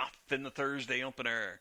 off in the Thursday opener.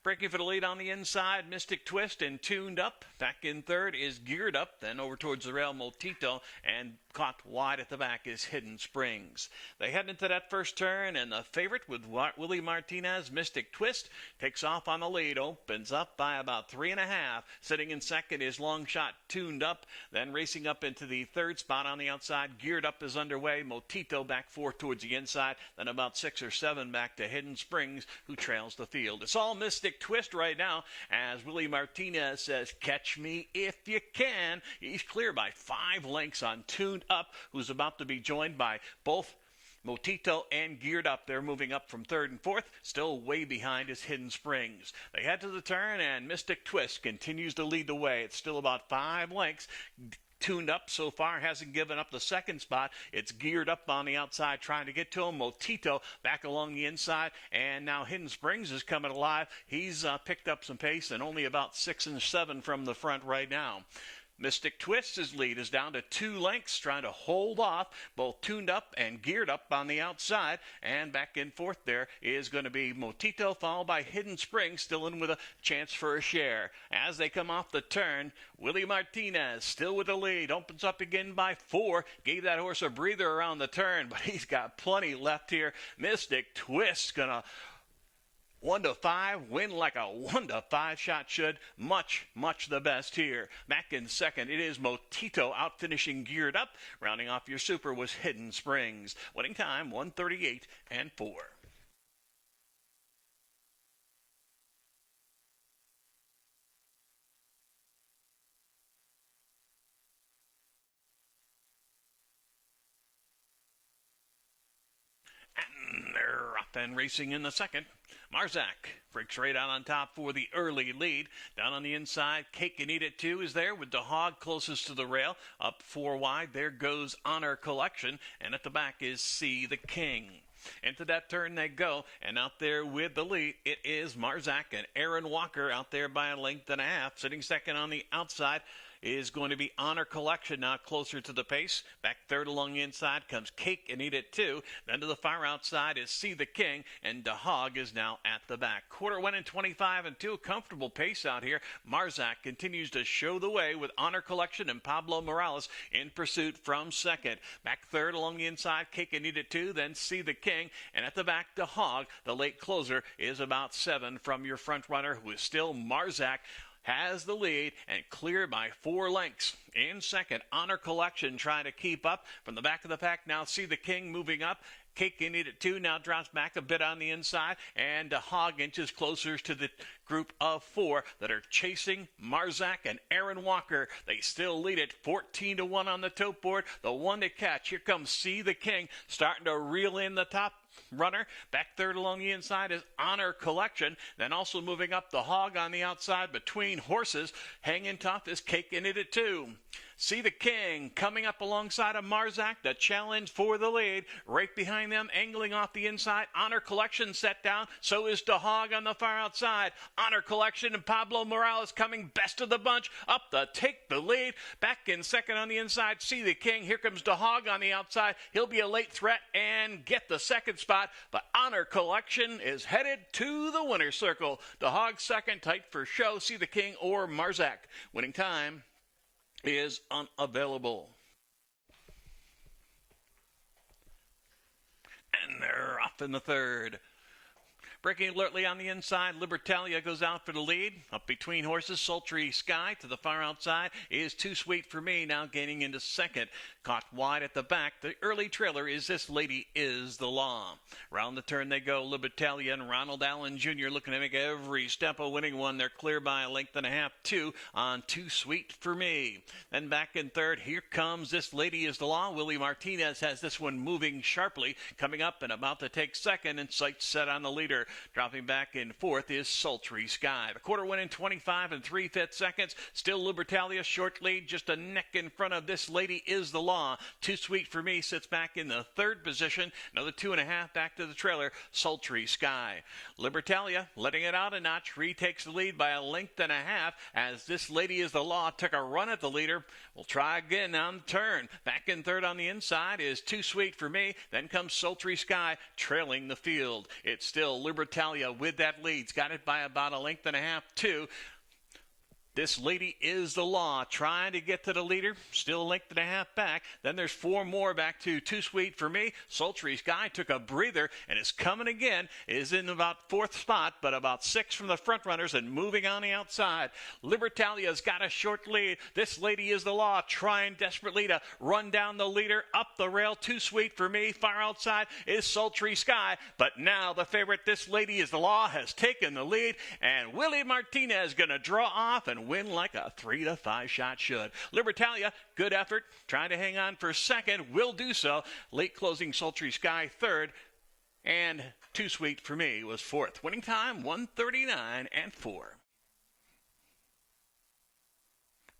Breaking for the lead on the inside, Mystic Twist and Tuned Up. Back in third is Geared Up. Then over towards the rail, Motito. And caught wide at the back is Hidden Springs. They head into that first turn, and the favorite with Willie Martinez, Mystic Twist, takes off on the lead. Opens up by about 3.5. Sitting in second is Long Shot Tuned Up. Then racing up into the third spot on the outside, Geared Up is underway. Motito back 4 towards the inside. Then about 6 or 7 back to Hidden Springs, who trails the field. It's all Mystic Twist right now, as Willie Martinez says, catch me if you can. He's clear by 5 lengths on Tuned Up, who's about to be joined by both Motito and Geared Up. They're moving up from third and fourth. Still way behind is Hidden Springs. They head to the turn, and Mystic Twist continues to lead the way. It's still about 5 lengths. Tuned Up so far hasn't given up the second spot. It's Geared Up on the outside trying to get to him. Motito back along the inside, and now Hidden Springs is coming alive. He's picked up some pace and only about 6 and 7 from the front right now. Mystic Twist's lead is down to 2 lengths, trying to hold off both Tuned Up and Geared Up on the outside. And back in fourth there is going to be Motito, followed by Hidden Springs, still in with a chance for a share. As they come off the turn, Willie Martinez still with the lead, opens up again by 4. Gave that horse a breather around the turn, but he's got plenty left here. Mystic Twist's going to 1-5, win like a 1-5 shot should. Much the best here. Back in second, it is Motito out finishing Geared Up. Rounding off your super was Hidden Springs. Winning time, 1:38 and 4. And they're off and racing in the second. Marzak breaks right out on top for the early lead. Down on the inside, Cake and Eat It Too is there with the Hog closest to the rail. Up 4 wide, there goes Honor Collection. And at the back is See the King. Into that turn they go, and out there with the lead, it is Marzak and Aaron Walker out there by 1.5 lengths. Sitting second on the outside is going to be Honor Collection, now closer to the pace. Back third along the inside comes Cake and Eat It Too. Then to the far outside is See the King, and the Hog is now at the back. Quarter went in 25 and 2. Comfortable pace out here. Marzak continues to show the way with Honor Collection and Pablo Morales in pursuit from second. Back third along the inside, Cake and Eat It Too, then See the King, and at the back, the Hog. The late closer is about 7 from your front runner, who is still Marzak. Has the lead and cleared by 4 lengths. In second, Honor Collection trying to keep up. From the back of the pack, now See the King moving up. Cake and Eat It Too now drops back a bit on the inside, and the Hog inches closer to the group of 4 that are chasing Marzak and Aaron Walker. They still lead it 14-1 on the tote board. The one to catch. Here comes See the King, starting to reel in the top runner. Back third along the inside is Honor Collection. Then also moving up, the Hog on the outside between horses. Hanging tough is Cake and Eat It Too. See the King coming up alongside of Marzak, the challenge for the lead. Right behind them, angling off the inside, Honor Collection set down. So is the Hog on the far outside. Honor Collection and Pablo Morales coming best of the bunch up to take the lead. Back in second on the inside, See the King. Here comes the Hog on the outside. He'll be a late threat and get the second spot, but Honor Collection is headed to the winner's circle. The Hog second, tight for show, See the King or Marzak. Winning time is unavailable. And they're off in the third. Breaking alertly on the inside, Libertalia goes out for the lead. Up between horses, Sultry Sky to the far outside is Too Sweet for Me, now gaining into second. Caught wide at the back. The early trailer is This Lady Is the Law. Round the turn they go. Libertalia and Ronald Allen Jr. looking to make every step a winning one. They're clear by 1.5 lengths, 2 on Too Sweet for Me. Then back in third, here comes This Lady Is the Law. Willie Martinez has this one moving sharply, coming up and about to take second, and sights set on the leader. Dropping back in fourth is Sultry Sky. The quarter went in 25 and 3/5 seconds. Still Libertalia short lead, just a neck in front of This Lady Is the Law. Too Sweet for Me sits back in the third position. Another 2.5 back to the trailer, Sultry Sky. Libertalia letting it out a notch, retakes the lead by 1.5 lengths as This Lady Is the Law took a run at the leader. We'll try again on the turn. Back in third on the inside is Too Sweet for Me. Then comes Sultry Sky trailing the field. It's still Libertalia Libertalia with that lead. It's got it by about a length and a half, too. This Lady Is the Law trying to get to the leader, still a length and a half back. Then there's four more back to Too Sweet for Me. Sultry Sky took a breather and is coming again. Is in about fourth spot, but about six from the front runners and moving on the outside. Libertalia's got a short lead. This Lady Is the Law trying desperately to run down the leader. Up the rail, Too Sweet for Me. Far outside is Sultry Sky. But now the favorite, This Lady Is the Law, has taken the lead. And Willie Martinez going to draw off and win like a 3-5 shot should. Libertalia, good effort, trying to hang on for second, will do so. Late closing Sultry Sky third, and Too Sweet for Me was fourth. Winning time 1:39 and 4.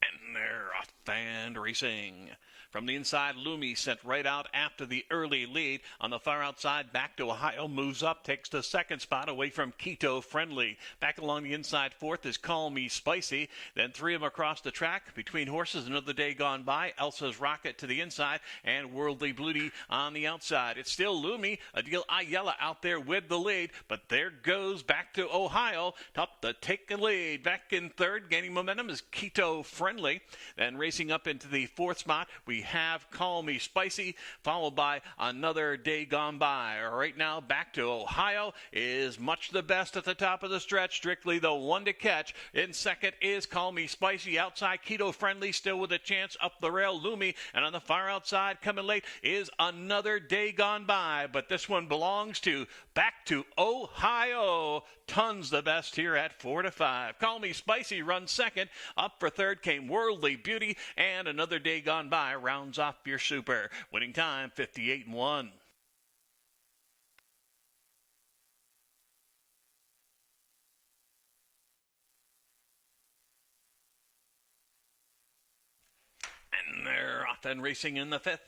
And they're off and racing. From the inside, Lumi sent right out after the early lead. On the far outside, Back to Ohio moves up, takes the second spot away from Keto Friendly. Back along the inside, fourth is Call Me Spicy. Then three of them across the track. Between horses, Another Day Gone By, Elsa's Rocket to the inside, and Worldly Beauty on the outside. It's still Lumi, Adil Ayala out there with the lead, but there goes Back to Ohio. Top to take the lead. Back in third, gaining momentum is Keto Friendly. Then racing up into the fourth spot, we have Call Me Spicy, followed by Another Day Gone By. Right now, Back to Ohio is much the best at the top of the stretch, strictly the one to catch. In second is Call Me Spicy. Outside, Keto Friendly, still with a chance. Up the rail, Lumi. And on the far outside, coming late, is Another Day Gone By. But this one belongs to Back to Ohio. Tons the best here at 4-5. Call Me Spicy runs second. Up for third came Worldly Beauty, and Another Day Gone By rounds off your super. Winning time 58 and 1. And they're off and racing in the fifth.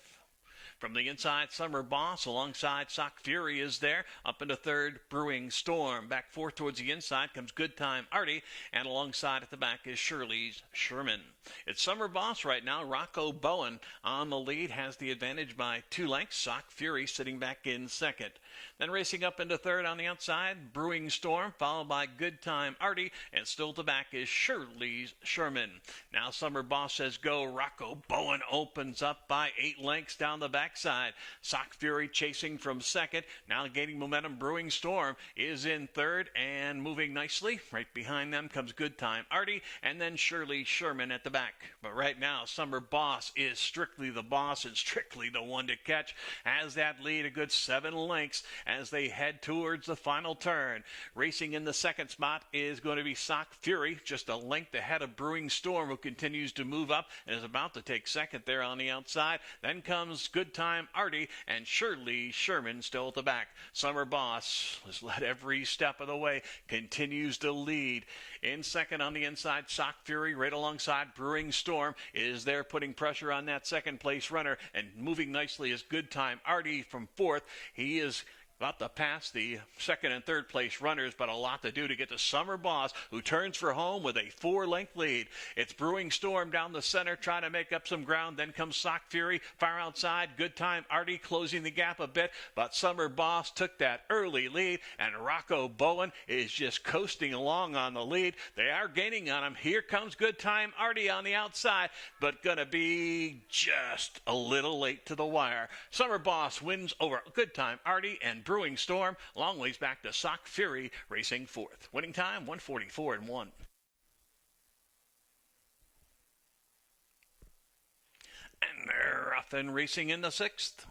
From the inside, Summer Boss alongside Sock Fury is there. Up into third, Brewing Storm. Back fourth towards the inside comes Good Time Artie. And alongside at the back is Shirley's Sherman. It's Summer Boss right now. Rocco Bowen on the lead, has the advantage by 2 lengths. Sock Fury sitting back in second. Then racing up into third on the outside, Brewing Storm, followed by Good Time Artie. And still to back is Shirley's Sherman. Now Summer Boss says go. Rocco Bowen opens up by 8 lengths down the backside. Sock Fury chasing from second. Now gaining momentum. Brewing Storm is in third and moving nicely. Right behind them comes Good Time Artie, and then Shirley Sherman at the back. But right now, Summer Boss is strictly the boss and strictly the one to catch. Has that lead a good 7 lengths as they head towards the final turn. Racing in the second spot is going to be Sock Fury, just a length ahead of Brewing Storm, who continues to move up and is about to take second there on the outside. Then comes Good Time Artie, and Shirley Sherman still at the back. Summer Boss has led every step of the way, continues to lead. In second on the inside, Sock Fury right alongside Brewing Storm is there putting pressure on that second place runner, and moving nicely is Good Time Artie from fourth. He is about to pass the second and third place runners, but a lot to do to get to Summer Boss, who turns for home with a 4-length lead. It's Brewing Storm down the center trying to make up some ground. Then comes Sock Fury far outside. Good Time Artie closing the gap a bit, but Summer Boss took that early lead, and Rocco Bowen is just coasting along on the lead. They are gaining on him. Here comes Good Time Artie on the outside, but gonna be just a little late to the wire. Summer Boss wins over Good Time Artie and Brewing Storm. Long ways back to Sock Fury racing fourth. Winning time 1:44 and 1. And they're off and racing in the sixth.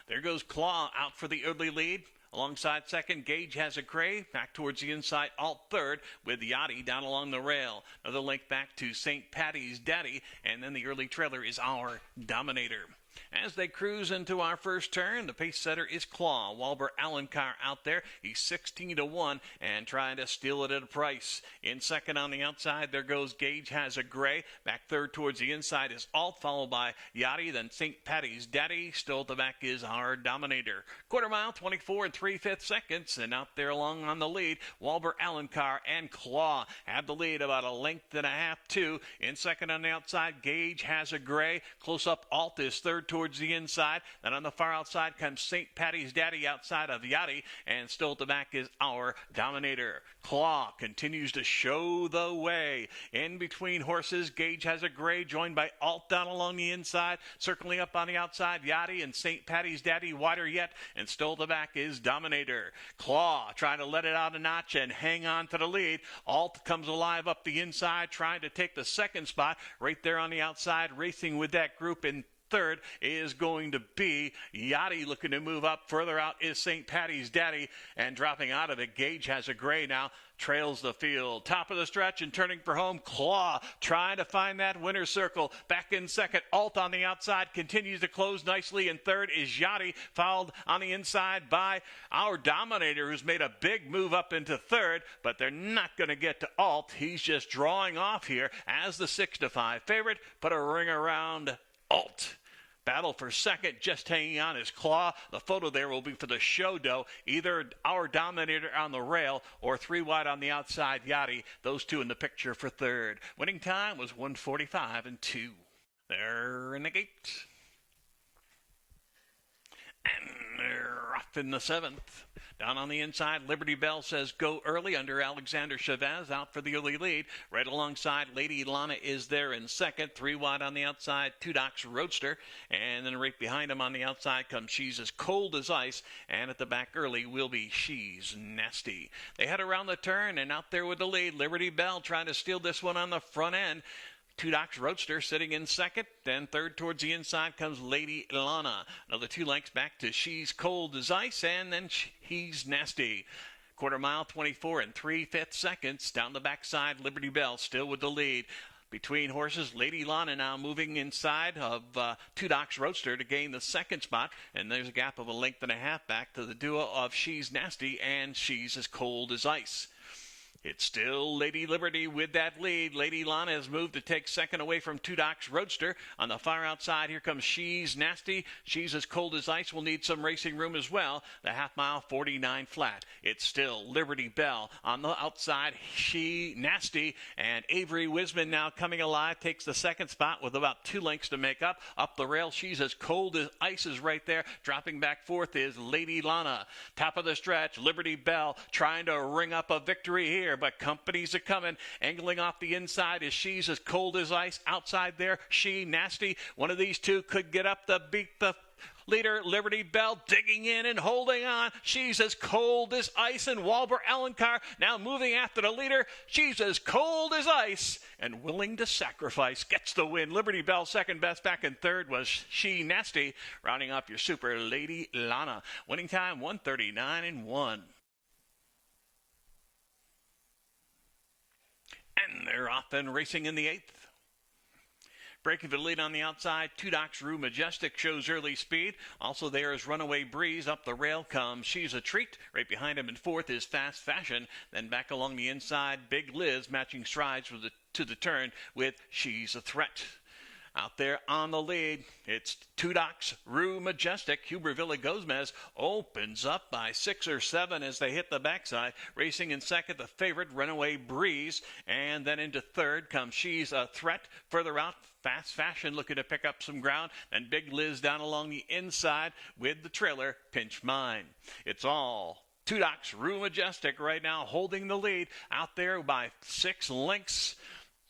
There goes Claw out for the early lead. Alongside second, Gage has a gray. Back towards the inside, Alt third with Yachty down along the rail. Another link back to St. Patty's Daddy. And then the early trailer is Our Dominator. As they cruise into our first turn, the pace setter is Claw. Walber Alencar out there. He's 16-1 and trying to steal it at a price. In second on the outside, there goes Gage has a gray. Back third towards the inside is Alt, followed by Yachty, then St. Patty's Daddy. Still at the back is Our Dominator. Quarter mile, 24 3/5 seconds, and out there along on the lead, Walber Alencar and Claw have the lead about a length and a half, too. In second on the outside, Gage has a gray. Close up, Alt is third third towards the inside. Then on the far outside comes St. Patty's Daddy outside of Yachty. And still at the back is Our Dominator. Claw continues to show the way. In between horses, Gage Has a Gray, joined by Alt down along the inside. Circling up on the outside, Yachty and St. Patty's Daddy wider yet. And still at the back is Dominator. Claw trying to let it out a notch and hang on to the lead. Alt comes alive up the inside, trying to take the second spot. Right there on the outside, racing with that group in third is going to be Yachty, looking to move up. Further out is St. Patty's Daddy, and dropping out of it, Gage Has a Gray now trails the field. Top of the stretch and turning for home, Claw trying to find that winner's circle. Back in second, Alt on the outside continues to close nicely. In third is Yachty, followed on the inside by Our Dominator, who's made a big move up into third, but they're not going to get to Alt. He's just drawing off here as the 6-5 favorite. Put a ring around Alt. Battle for second, just hanging on his Claw. The photo there will be for the show dough. Either Our Dominator on the rail or 3 wide on the outside, Yachty. Those two in the picture for third. Winning time was 1:45 and 2. They're in the gate. And they're off in the 7th. Down on the inside, Liberty Bell says go early under Alexander Chavez, out for the early lead. Right alongside, Lady Lana is there in second. 3 wide on the outside, Two Docks Roadster. And then right behind him on the outside comes She's As Cold As Ice. And at the back early will be She's Nasty. They head around the turn and out there with the lead. Liberty Bell trying to steal this one on the front end. Two Docks Roadster sitting in second. Then third towards the inside comes Lady Lana. Another 2 lengths back to She's Cold As Ice. And then He's Nasty. Quarter mile, 24 3/5 seconds. Down the backside, Liberty Bell still with the lead. Between horses, Lady Lana now moving inside of Two Docks Roadster to gain the second spot. And there's a gap of 1.5 lengths back to the duo of She's Nasty and She's As Cold As Ice. It's still Lady Liberty with that lead. Lady Lana has moved to take second away from Two Docks Roadster. On the far outside, here comes She's Nasty. She's As Cold As Ice will need some racing room as well. The half mile, 49 flat. It's still Liberty Bell. On the outside, She Nasty. And Avery Wisman now coming alive, takes the second spot with about 2 lengths to make up. Up the rail, She's As Cold As Ice is right there. Dropping back fourth is Lady Lana. Top of the stretch, Liberty Bell trying to ring up a victory here. But companies are coming. Angling off the inside is She's As Cold As Ice. Outside there, She Nasty. One of these two could get up to beat the leader. Liberty Bell digging in and holding on. She's As Cold As Ice. And Walber Alencar now moving after the leader. She's As Cold As Ice and willing to sacrifice. Gets the win. Liberty Bell second best. Back in third was She Nasty. Rounding off your super, Lady Lana. Winning time 1:39 and 1. And they're off and racing in the 8th. Breaking for the lead on the outside, Two Docks Majestic shows early speed. Also there is Runaway Breeze. Up the rail comes She's a Treat. Right behind him in fourth is Fast Fashion. Then back along the inside, Big Liz matching strides to the turn with She's a Threat. Out there on the lead, it's Two Docks Majestic. Huber Villa-Gomez opens up by 6 or 7 as they hit the backside. Racing in second, the favorite, Runaway Breeze. And then into third comes She's a Threat. Further out, Fast Fashion looking to pick up some ground. And Big Liz down along the inside with the trailer, Pinch Mine. It's all Two Docks Majestic right now holding the lead out there by 6 lengths.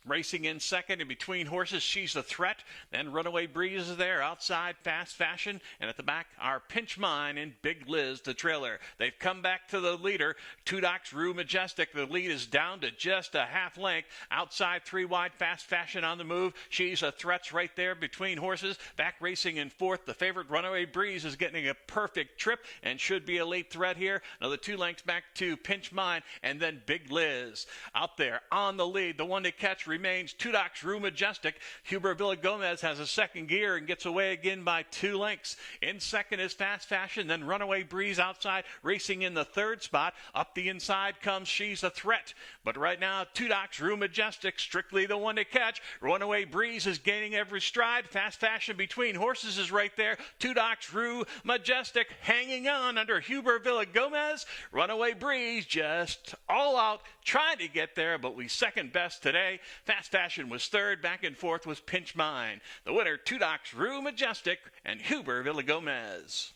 Racing in second, in between horses, She's a Threat. Then Runaway Breeze is there. Outside, Fast Fashion. And at the back are Pinch Mine and Big Liz, the trailer. They've come back to the leader, Two Docks Majestic. The lead is down to just a half length. Outside, 3 wide, Fast Fashion on the move. She's a Threat's right there between horses. Back racing in fourth. The favorite, Runaway Breeze, is getting a perfect trip and should be a late threat here. Another 2 lengths back to Pinch Mine and then Big Liz. Out there on the lead, the one to catch remains Two Docks Majestic. Huber Villa-Gomez has a second gear and gets away again by 2 lengths. In second is Fast Fashion, then Runaway Breeze outside, racing in the third spot. Up the inside comes She's a Threat. But right now, Two Docks Majestic, strictly the one to catch. Runaway Breeze is gaining every stride. Fast Fashion between horses is right there. Two Docks Majestic hanging on under Huber Villa-Gomez. Runaway Breeze just all out trying to get there, but we second best today. Fast Fashion was third. Back and forth was Pinch Mine. The winner, Docks Majestic and Huber Villagomez.